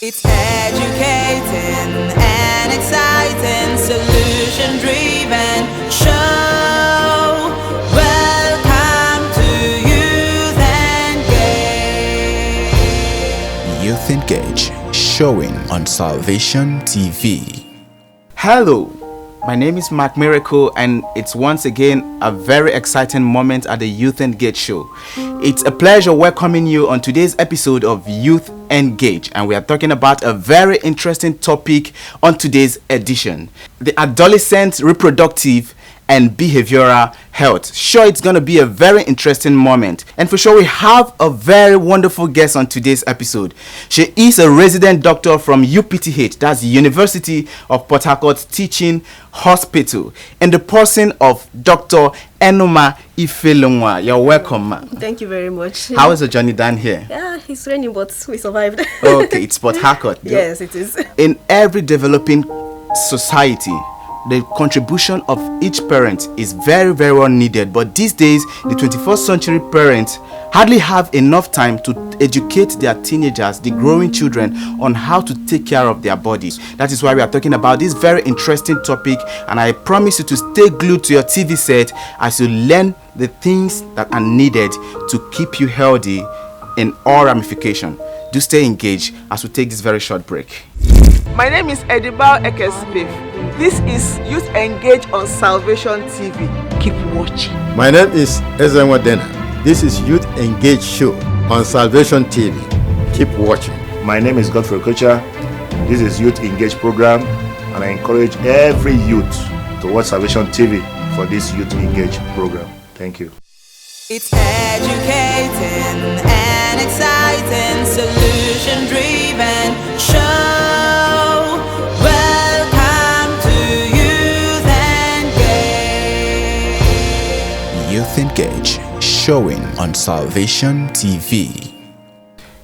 It's educating and exciting, solution-driven show. Welcome to Youth Engage. Youth Engage, showing on Salvation TV. Hello, my name is Mark Miracle, and it's once again a very exciting moment at the Youth Engage show. It's a pleasure welcoming you on today's episode of Youth Engage, and we are talking about a very interesting topic on today's edition: the adolescent reproductive and behavioral health. Sure, it's going to be a very interesting moment, and for sure we have a very wonderful guest on today's episode. She is a resident doctor from UPTH, that's the University of Port Harcourt Teaching Hospital, in the person of Dr. Enoma Ifelongwa. You're welcome, ma. Thank you very much. How is the journey done here? Yeah, it's raining, but we survived. Okay, it's Port Harcourt. Yes, it is. In every developing society, the contribution of each parent is very, very well needed. But these days, the 21st century parents hardly have enough time to educate their teenagers, the growing children, on how to take care of their bodies. That is why we are talking about this very interesting topic, and I promise you to stay glued to your TV set as you learn the things that are needed to keep you healthy in all ramifications. Do stay engaged as we take this very short break. My name is Edibal Ekespif. This is Youth Engage on Salvation TV. Keep watching. My name is Ezenwa Dena. This is Youth Engage Show on Salvation TV. Keep watching. My name is Godfrey Kocha. This is Youth Engage program, and I encourage every youth to watch Salvation TV for this Youth Engage program. Thank you. It's educating and exciting, solution-driven show. Welcome to Youth Engage. Youth Engage, showing on Salvation TV.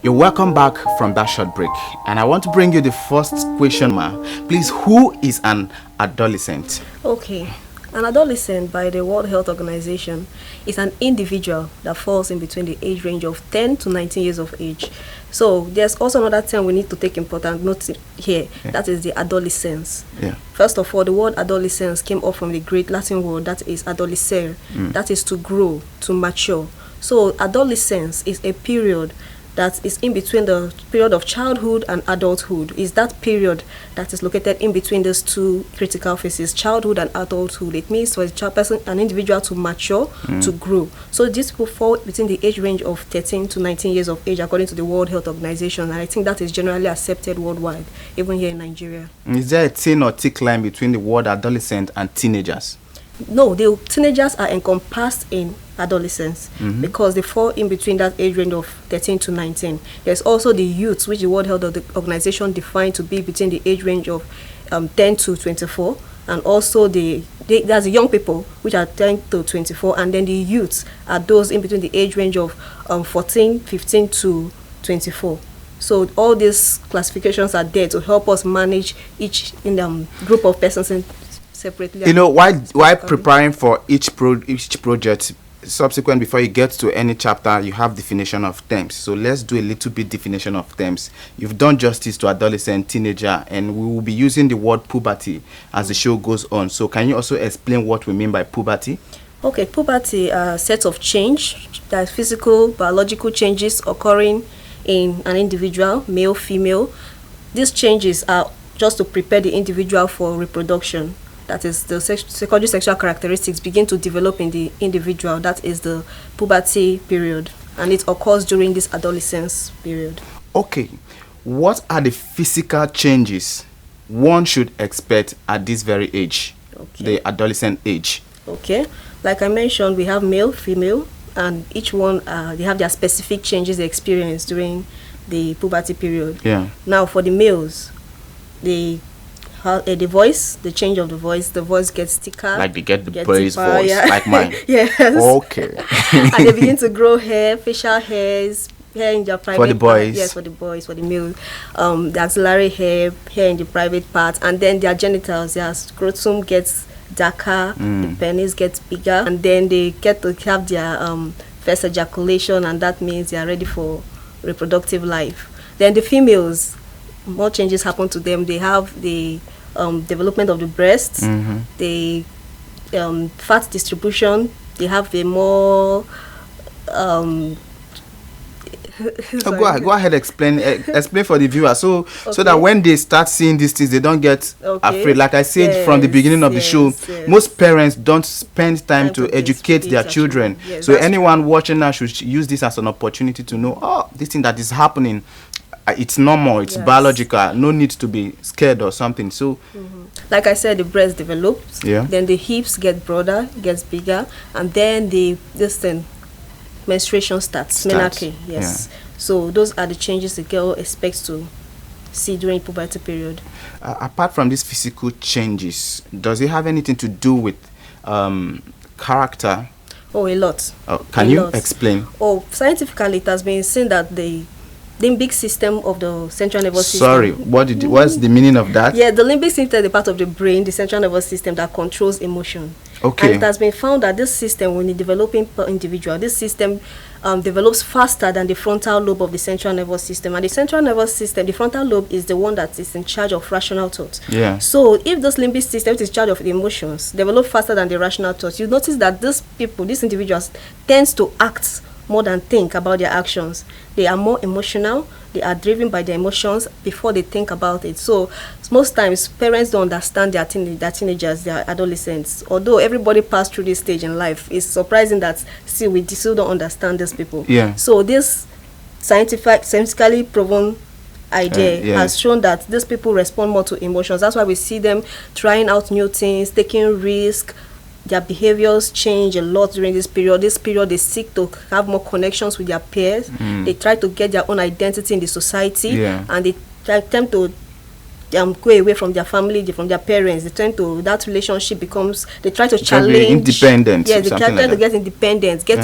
You're welcome back from that short break, and I want to bring you the first question, ma. Please, who is an adolescent? Okay. An adolescent, by the World Health Organization, is an individual that falls in between the age range of 10 to 19 years of age. So there's also another term we need to take important note here. Yeah. That is the adolescence. Yeah. First of all, the word adolescence came up from the Greek Latin word that is adolescere. That is to grow, to mature. So adolescence is a period that is in between the period of childhood and adulthood. Is that period that is located in between those two critical phases, childhood and adulthood. It means for a person, an individual to mature, to grow. So these people fall between the age range of 13 to 19 years of age, according to the World Health Organization, and I think that is generally accepted worldwide, even here in Nigeria. Is there a thin or thick line between the word adolescent and teenagers? No, the teenagers are encompassed in adolescence because they fall in between that age range of 13 to 19. There's also the youths, which the World Health Organization defined to be between the age range of 10 to 24, and also there's the young people, which are 10 to 24, and then the youths are those in between the age range of 15 to 24. So all these classifications are there to help us manage each group of persons separately. You know, why preparing for each project subsequent, before you get to any chapter, you have definition of terms. So let's do a little bit definition of terms. You've done justice to adolescent, teenager, and we will be using the word puberty as the show goes on. So can you also explain what we mean by puberty? Okay, puberty are sets of change, that is physical, biological changes occurring in an individual, male, female. These changes are just to prepare the individual for reproduction. That is, the secondary sexual characteristics begin to develop in the individual. That is the puberty period, and it occurs during this adolescence period. Okay, what are the physical changes one should expect at this very age, the adolescent age? Okay, like I mentioned, we have male, female, and each one they have their specific changes they experience during the puberty period. Yeah. Now, for the males, the voice, the change of the voice gets thicker. Like they get the boy's voice, yeah. like mine. Yes. Okay. And they begin to grow hair, facial hairs, hair in their private for the boys. Part. Yes, for the boys, for the males. The axillary hair in the private part, and then their genitals, their scrotum gets darker, the penis gets bigger, and then they get to have their first ejaculation, and that means they are ready for reproductive life. Then the females, more changes happen to them. They have the development of the breasts, the fat distribution. They have the more go ahead, explain for the viewer, so that when they start seeing these things, they don't get afraid. Like I said from the beginning of the show, most parents don't spend time to educate their children. So anyone watching now should use this as an opportunity to know, this thing that is happening, it's normal, it's biological, no need to be scared or something. So like I said, the breast develops, then the hips get broader, gets bigger, and then menstruation starts. Menarche, yes. So those are the changes the girl expects to see during puberty period. Apart from these physical changes, does it have anything to do with character? Oh, a lot. Can you explain? Scientifically, it has been seen that the limbic system of the central nervous system. Sorry, what's the meaning of that? Yeah, the limbic system is the part of the brain, the central nervous system, that controls emotion. Okay. And it has been found that this system, when a developing individual, this system develops faster than the frontal lobe of the central nervous system. And the central nervous system, the frontal lobe, is the one that is in charge of rational thoughts. Yeah. So if this limbic system, which is in charge of the emotions, develop faster than the rational thoughts, you notice that these individuals tends to act more than think about their actions. They are more emotional. They are driven by their emotions before they think about it. So most times parents don't understand their teenagers, their adolescents. Although everybody passed through this stage in life, it's surprising that still we still don't understand these people. Yeah. So this scientifically proven idea has shown that these people respond more to emotions. That's why we see them trying out new things, taking risks. Their behaviors change a lot during this period. This period, they seek to have more connections with their peers. They try to get their own identity in the society, and they attempt to go away from their family, from their parents. They tend to, that relationship becomes, they try to challenge. Independent. Yeah, they try to get independence, get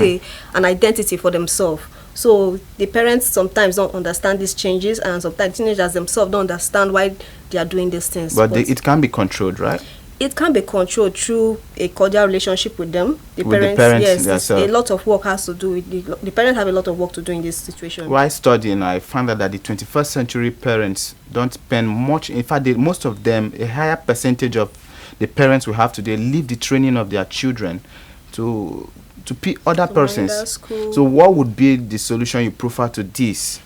an identity for themselves. So the parents sometimes don't understand these changes, and sometimes teenagers themselves don't understand why they are doing these things. But it can be controlled, right? It can be controlled through a cordial relationship with them. The parents, yes, a lot of work has to do with the parents have a lot of work to do in this situation. While studying, I found out that the 21st century parents don't spend much. In fact, most of them, a higher percentage of the parents we have today, leave the training of their children to other persons. So what would be the solution you prefer to this?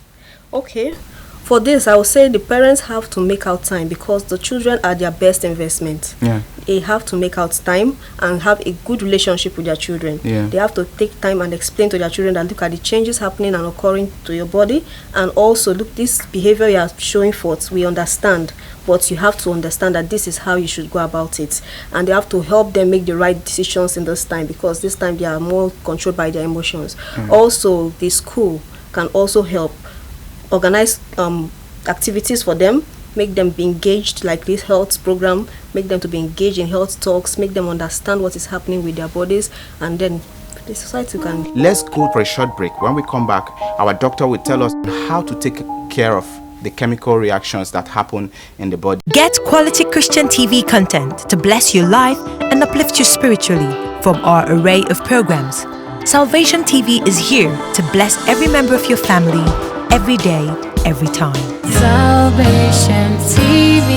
Okay. For this, I would say the parents have to make out time, because the children are their best investment. Yeah. They have to make out time and have a good relationship with their children. Yeah. They have to take time and explain to their children that look at the changes happening and occurring to your body, and also look, this behavior you are showing forth, we understand, but you have to understand that this is how you should go about it. And they have to help them make the right decisions in this time, because this time they are more controlled by their emotions. Also, the school can also help organize activities for them, make them be engaged, like this health program, make them to be engaged in health talks, make them understand what is happening with their bodies, and then the society can. Let's go for a short break. When we come back, our doctor will tell us how to take care of the chemical reactions that happen in the body. Get quality Christian TV content to bless your life and uplift you spiritually from our array of programs. Salvation TV is here to bless every member of your family, every day, every time. Salvation TV.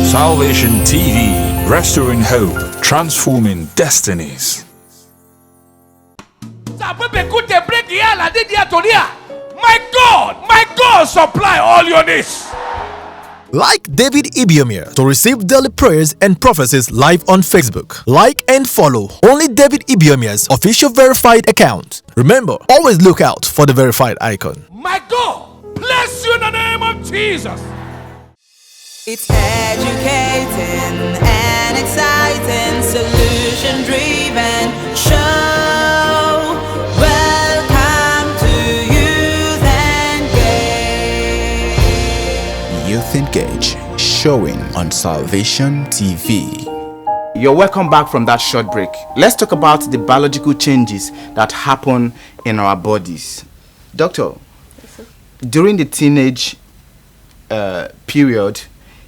Salvation TV, restoring hope, transforming destinies. My God, supply all your needs. Like David Ibiomir to receive daily prayers and prophecies live on Facebook. Like and follow only David Ibiomir's official verified account. Remember, always look out for the verified icon. My God, bless you in the name of Jesus. It's educating and exciting, solution-driven show. Welcome to Youth Engage. Youth Engage, showing on Salvation TV. You're welcome back from that short break. Let's talk about the biological changes that happen in our bodies. Doctor, during the teenage period,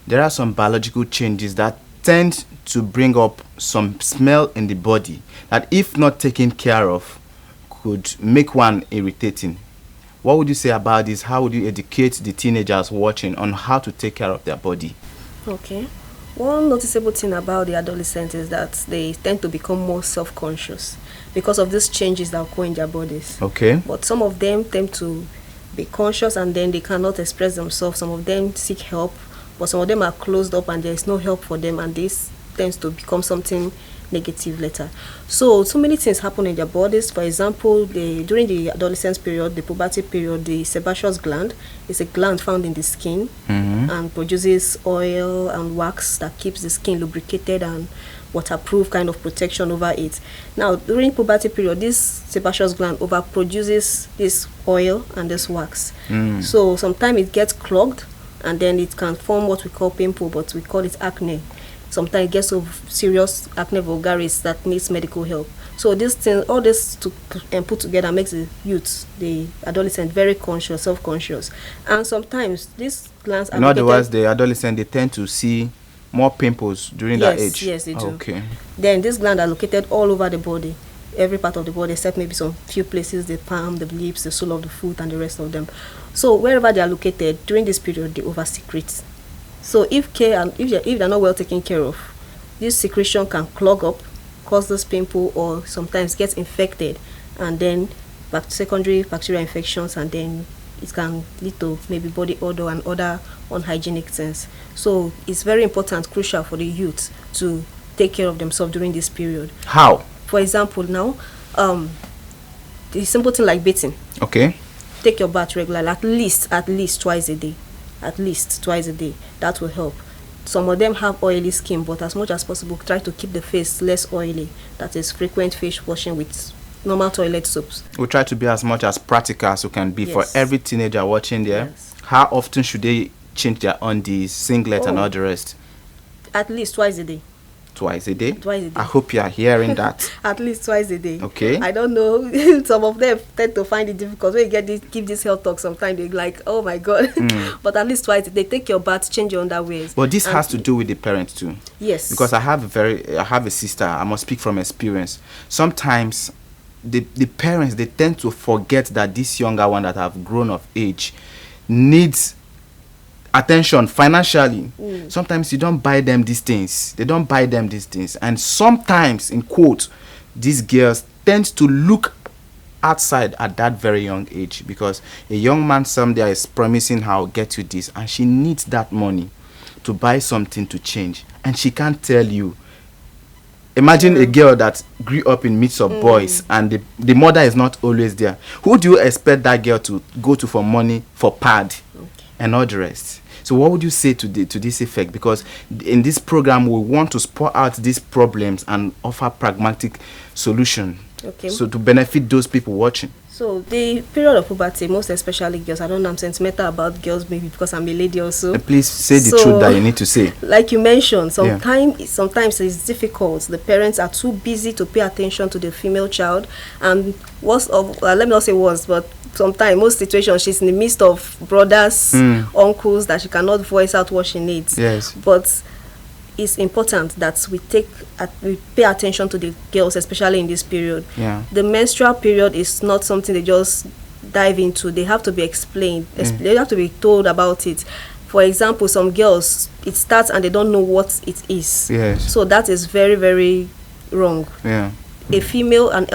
there are some biological changes that tend to bring up some smell in the body that, if not taken care of, could make one irritating. What would you say about this? How would you educate the teenagers watching on how to take care of their body? Okay. One noticeable thing about the adolescents is that they tend to become more self-conscious because of these changes that occur in their bodies. Okay. But some of them tend to be conscious and then they cannot express themselves. Some of them seek help, but some of them are closed up and there is no help for them, and this tends to become something negative later. So many things happen in their bodies. For example, during the adolescence period, the puberty period, the sebaceous gland is a gland found in the skin and produces oil and wax that keeps the skin lubricated and waterproof, kind of protection over it. Now, during puberty period, this sebaceous gland overproduces this oil and this wax. So sometimes it gets clogged and then it can form what we call pimple, but we call it acne. Sometimes it gets so serious acne vulgaris that needs medical help. So this thing, all this put together makes the youth, the adolescent, very conscious, self-conscious. And sometimes these glands are... In other words, the adolescent, they tend to see more pimples during that age. Yes, they do. Okay. Then these glands are located all over the body, every part of the body, except maybe some few places, the palm, the lips, the sole of the foot, and the rest of them. So wherever they are located, during this period, they over-secrete. So if they're not well taken care of, this secretion can clog up, cause this pimple, or sometimes gets infected, and then secondary bacterial infections, and then it can lead to maybe body odor and other unhygienic things. So it's very important, crucial for the youth to take care of themselves during this period. How? For example, now, the simple thing like bathing. Okay. Take your bath regularly, at least twice a day. At least twice a day. That will help. Some of them have oily skin, but as much as possible, try to keep the face less oily. That is frequent face washing with normal toilet soaps. We'll try to be as much as practical as we can be for every teenager watching there. Yes. How often should they change their undies, singlet, and all the rest? At least twice a day. Twice a day? Twice a day. I hope you are hearing that. At least twice a day. Okay. I don't know. Some of them tend to find it difficult. When you give this health talk, sometimes they're like, oh my God. But at least twice a day. Take your bath, change your underwears. But this has to do with the parents too. Yes. Because I have a sister. I must speak from experience. Sometimes the parents, they tend to forget that this younger one that have grown of age needs attention financially. Sometimes you don't buy them these things. They don't buy them these things. And sometimes, in quote, these girls tend to look outside at that very young age, because a young man someday is promising her, I'll get you this, and she needs that money to buy something to change, and she can't tell you. Imagine a girl that grew up in midst of boys and the mother is not always there. Who do you expect that girl to go to for money, for pad, and all the rest? So what would you say to this effect? Because in this program, we want to spot out these problems and offer pragmatic solution. Okay. So to benefit those people watching. So the period of puberty, most especially girls, I don't know, I'm sentimental about girls maybe because I'm a lady also. Please say the truth that you need to say. Like you mentioned, sometimes it's difficult. The parents are too busy to pay attention to the female child, and let me not say worse, but sometimes, most situations, she's in the midst of brothers, uncles, that she cannot voice out what she needs. Yes. But it's important that we pay attention to the girls, especially in this period. Yeah. The menstrual period is not something they just dive into. They have to be explained. They have to be told about it. For example, some girls, it starts and they don't know what it is. Yes. So that is very, very wrong. Yeah. A female, an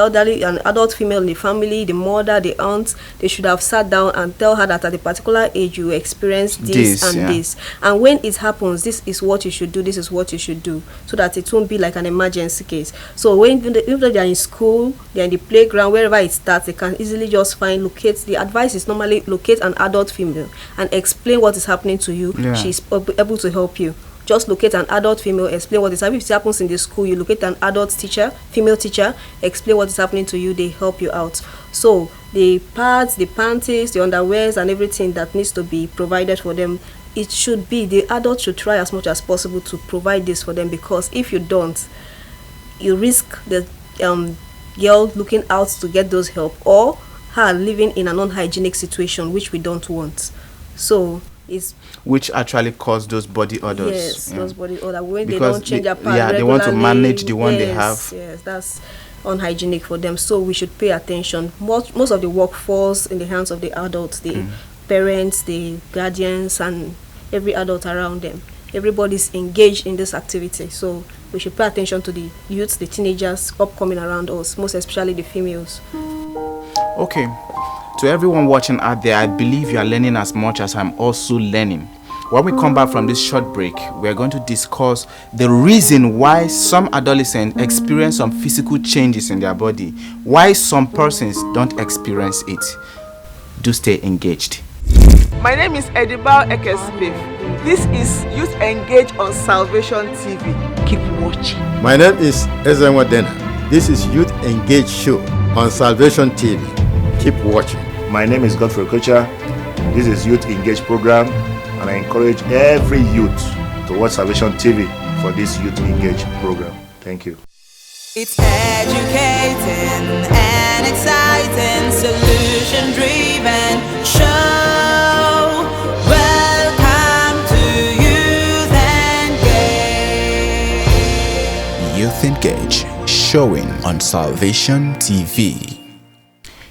adult female in the family, the mother, the aunt, they should have sat down and tell her that at a particular age you experience this and this. And when it happens, this is what you should do, this is what you should do, so that it won't be like an emergency case. So even though they are in school, they are in the playground, wherever it starts, they can easily just the advice is normally locate an adult female and explain what is happening to you. Yeah. She's able to help you. Just locate an adult female, explain what is happening. If it happens in the school, you locate an adult teacher, female teacher, explain what is happening to you, they help you out. So the pads, the panties, the underwears, and everything that needs to be provided for them, it should be, the adult should try as much as possible to provide this for them, because if you don't, you risk the girl looking out to get those help, or her living in an unhygienic situation, which we don't want. So which actually cause those body odors. Yes, those body odors. When because they don't change their pad regularly. they want to manage the one they have. Yes, that's unhygienic for them. So we should pay attention. Most of the work falls in the hands of the adults, the parents, the guardians, and every adult around them. Everybody's engaged in this activity. So we should pay attention to the youths, the teenagers upcoming around us, most especially the females. Okay. To everyone watching out there, I believe you are learning as much as I'm also learning. When we come back from this short break, we are going to discuss the reason why some adolescents experience some physical changes in their body, why some persons don't experience it. Do stay engaged. My name is Educative Educative. This is Youth Engage on Salvation TV. Keep watching. My name is Enlightening. This is Youth Engage Show on Salvation TV. Keep watching. My name is Godfrey Okocha. This is Youth Engage program, and I encourage every youth to watch Salvation TV for this Youth Engage program. Thank you. It's educating and exciting, solution-driven show. Welcome to Youth Engage. Youth Engage, showing on Salvation TV.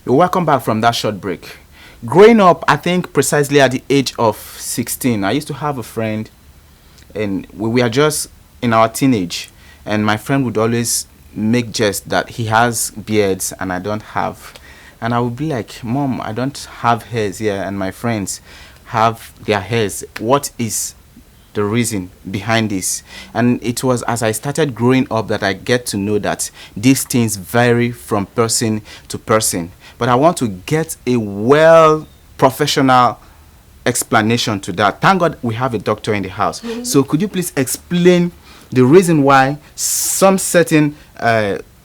You're welcome back from that short break. Growing up, I think precisely at the age of 16, I used to have a friend, and we are just in our teenage, and my friend would always make jest that he has beards and I don't have. And I would be like, Mom, I don't have hairs here, and my friends have their hairs. What is the reason behind this? And it was as I started growing up that I get to know that these things vary from person to person. But I want to get a professional explanation to that. Thank God we have a doctor in the house. So could you please explain the reason why some certain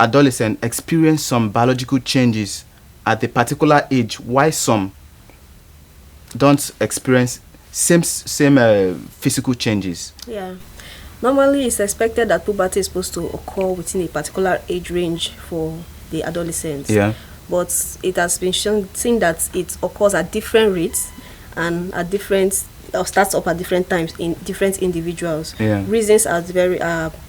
adolescents experience some biological changes at a particular age, why some don't experience same physical changes? Yeah. Normally, it's expected that puberty is supposed to occur within a particular age range for the adolescents. Yeah. But it has been seen that it occurs at different rates and at different, or starts up at different times in different individuals. Yeah. Reasons are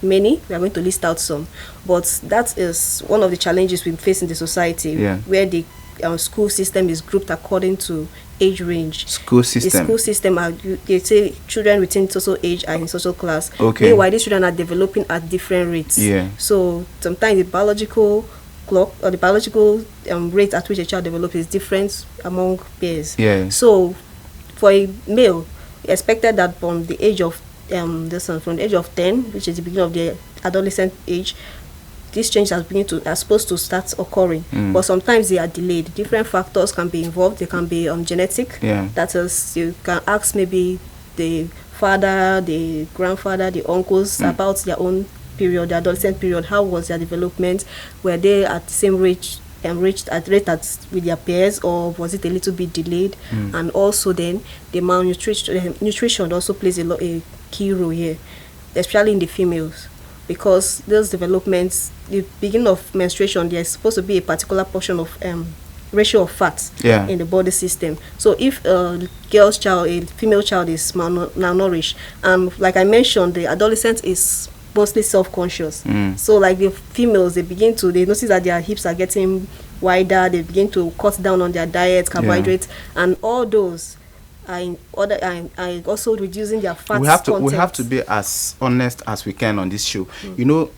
many. We are going to list out some, but that is one of the challenges we face in the society, where the school system is grouped according to age range. School system. The school system they say children within social age are in social class. Okay. Meanwhile, these children are developing at different rates. Yeah. So sometimes the biological clock or the biological rate at which a child develops is different among peers. Yeah. So for a male, expected that from the age of from the age of 10, which is the beginning of the adolescent age, these changes are supposed to start occurring. But sometimes they are delayed. Different factors can be involved. They can be genetic. Yeah. That is, you can ask maybe the father, the grandfather, the uncles about their own period, the adolescent period. How was their development? Were they at the same rate with their peers, or was it a little bit delayed? And also then the nutrition also plays a key role here, especially in the females, because those developments, the beginning of menstruation, there's supposed to be a particular portion of ratio of fat in the body system. So if a female child is malnourished, and like I mentioned, the adolescent is mostly self-conscious. So like the females, they notice that their hips are getting wider, they begin to cut down on their diet, carbohydrates, and all those are also reducing their fat content. We have to be as honest as we can on this show. You know,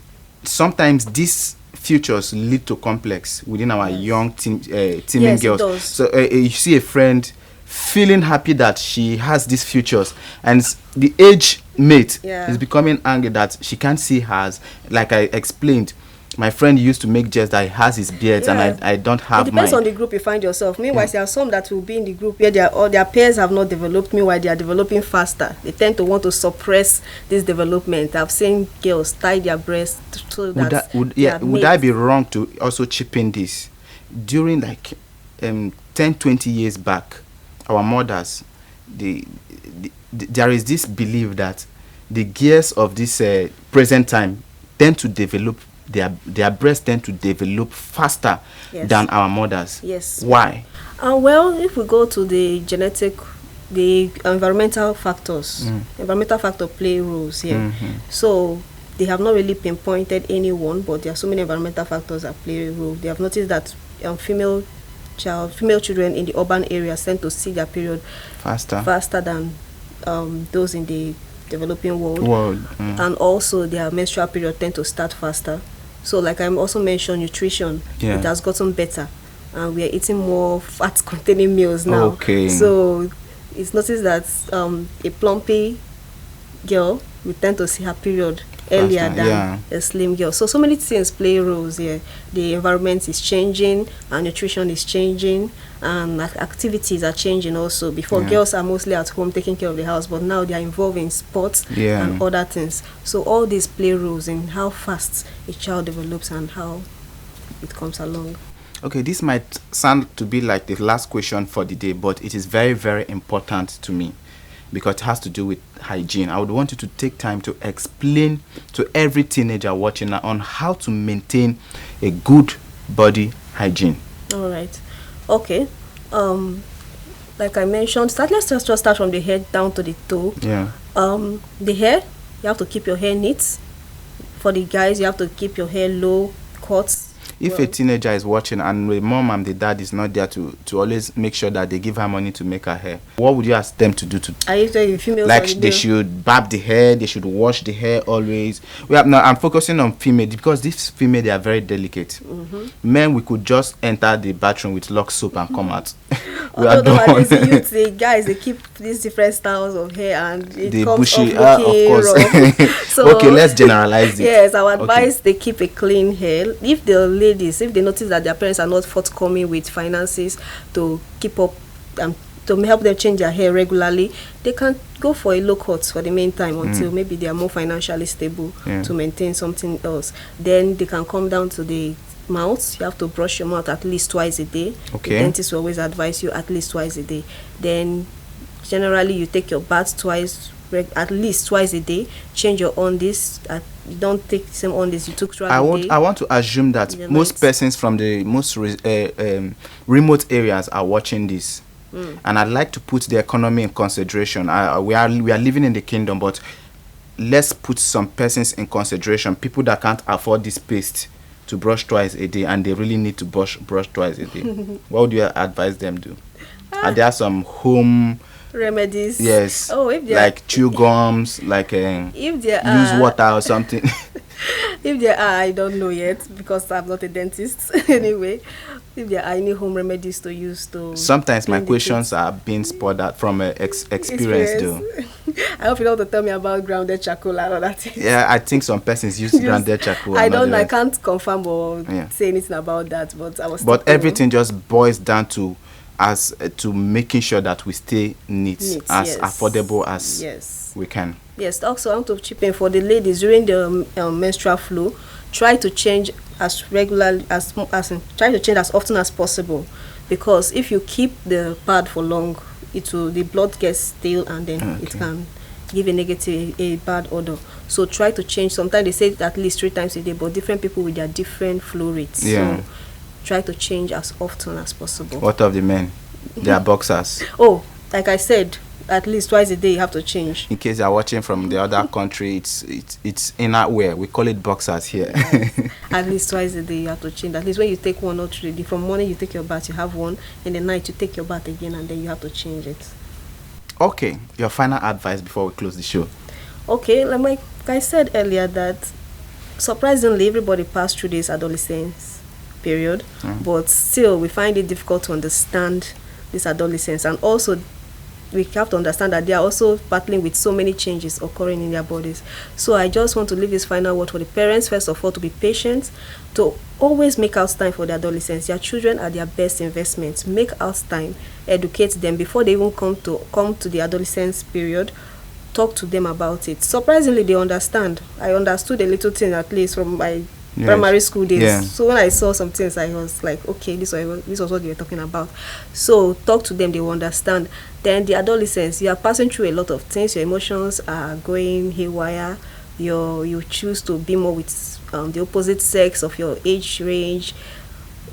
sometimes these futures lead to complex within our young teeming girls. It does. So you see a friend feeling happy that she has these futures, and the age mate is becoming angry that she can't see hers. Like I explained, my friend used to make jest that he has his beards and I don't have mine. It depends on the group you find yourself. Meanwhile, there are some that will be in the group where their peers have not developed. Meanwhile, they are developing faster. They tend to want to suppress this development. I've seen girls tie their breasts so that would I be wrong to also chip in this? During like 10-20 years back, our mothers, there is this belief that the gears of this present time tend to develop, their breasts tend to develop faster than our mothers. Yes. Why? Well, if we go to the environmental factors, environmental factor play roles here. So they have not really pinpointed anyone, but there are so many environmental factors that play a role. They have noticed that female children in the urban areas tend to see their period faster than those in the developing world. And also their menstrual period tend to start faster. So like I also mentioned, nutrition, it has gotten better, and we are eating more fat containing meals now. So it's noticed that a plumpy girl, we tend to see her period earlier than a slim girl. So many things play roles here. The environment is changing, and nutrition is changing, and activities are changing also. Before, girls are mostly at home taking care of the house, but now they are involved in sports and other things. So all these play roles in how fast a child develops and how it comes along. Okay, this might sound to be like the last question for the day, but it is very, very important to me, because it has to do with hygiene. I would want you to take time to explain to every teenager watching on how to maintain a good body hygiene. All right. Okay. Like I mentioned, let's just start from the head down to the toe. The hair, you have to keep your hair neat. For the guys, you have to keep your hair low, cut. If a teenager is watching and the mom and the dad is not there to always make sure that they give her money to make her hair, what would you ask them to do? I usually females like they should barb the hair, they should wash the hair always. Now I'm focusing on female, because these female, they are very delicate. Men, we could just enter the bathroom with lock soap and come out. We are done. The guys, they keep these different styles of hair, and it comes bushy, off of course. So, okay, let's generalize it. Yes, I would advise they keep a clean hair. If the ladies, if they notice that their parents are not forthcoming with finances to keep up to help them change their hair regularly, they can go for a low cut for the meantime until maybe they are more financially stable to maintain something else. Then they can come down to the mouth. You have to brush your mouth at least twice a day. The dentist will always advise you at least twice a day. Then generally you take your bath at least twice a day. Change your undies. Don't take the same undies you took throughout the day. I want to assume that most persons from the most remote areas are watching this. And I'd like to put the economy in consideration. We are living in the kingdom, but let's put some persons in consideration. People that can't afford this paste to brush twice a day, and they really need to brush twice a day. What would you advise them do? Are there some home remedies? Yes. If like chew gums, like if there use water or something. If there are, I don't know yet, because I'm not a dentist. Anyway, if there are any home remedies to use to... Sometimes my questions are being spurred out from experience though. I hope you don't tell me about grounded charcoal and all that. Yeah, I think some persons use grounded charcoal. I can't confirm or say anything about that, but everything just boils down to making sure that we stay neat as affordable as we can. Yes, also I want to chip in for the ladies during the menstrual flow. Try to change as regularly try to change as often as possible, because if you keep the pad for long, the blood gets stale, and then it can give a bad odor. So try to change. Sometimes they say at least 3 times a day, but different people with their different flow rates. So try to change as often as possible. What of the men? They are boxers. Like I said, at least twice a day you have to change. In case you are watching from the other country, it's inner wear. We call it boxers here. At least twice a day you have to change. At least when you take 1 or 3 days, from morning you take your bath, you have one, in the night you take your bath again, and then you have to change it. Okay, your final advice before we close the show. Okay, like I said earlier, that surprisingly everybody passed through this adolescence period, but still we find it difficult to understand this adolescence, and also we have to understand that they are also battling with so many changes occurring in their bodies. So I just want to leave this final word for the parents, first of all, to be patient, to always make out time for the adolescents. Their children are their best investments. Make out time, educate them before they even come to the adolescence period. Talk to them about it. Surprisingly, they understand. I understood a little thing, at least from my primary school days. So when I saw some things, I was like, okay, this was what they were talking about. So talk to them, they will understand. Then the adolescents, you are passing through a lot of things. Your emotions are going haywire. You choose to be more with the opposite sex of your age range.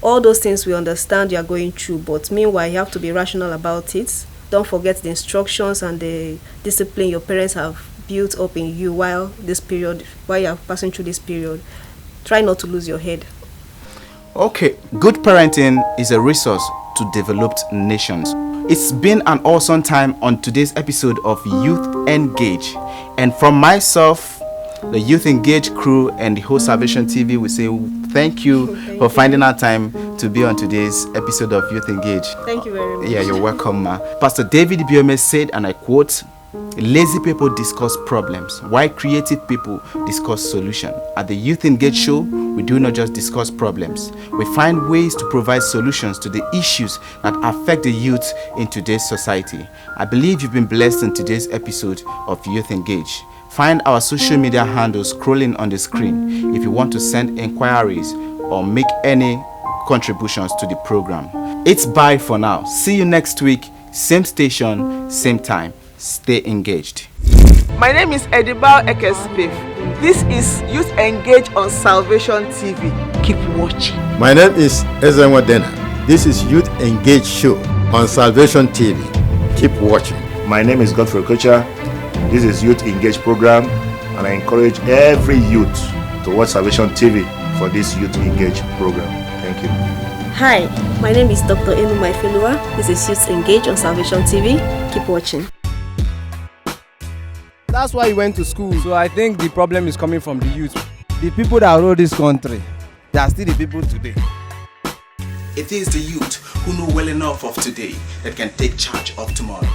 All those things we understand you are going through, but meanwhile you have to be rational about it. Don't forget the instructions and the discipline your parents have built up in you while you are passing through this period, try not to lose your head. Okay, good parenting is a resource to developed nations. It's been an awesome time on today's episode of Youth Engage. And from myself, the Youth Engage crew, and the whole Salvation TV, we say thank you for finding our time to be on today's episode of Youth Engage. Thank you very much. Yeah, you're welcome, ma. Pastor David Ibiome said, and I quote, "Lazy people discuss problems, while creative people discuss solutions. At the Youth Engage show, we do not just discuss problems. We find ways to provide solutions to the issues that affect the youth in today's society." I believe you've been blessed in today's episode of Youth Engage. Find our social media handles scrolling on the screen if you want to send inquiries or make any contributions to the program. It's bye for now. See you next week, same station, same time. Stay engaged. My name is Educative Ekespif. This is Youth Engage on Salvation TV. Keep watching. My name is Dena. This is Youth Engage Show on Salvation TV. Keep watching. My name is Godfrey Kocha. This is Youth Engage program, and I encourage every youth to watch Salvation TV for this Youth Engage program. Thank you. Hi, my name is Dr. Enu Maifilua. This is Youth Engage on Salvation TV. Keep watching. That's why he went to school. So I think the problem is coming from the youth. The people that rule this country, they are still the people today. It is the youth who know well enough of today that can take charge of tomorrow.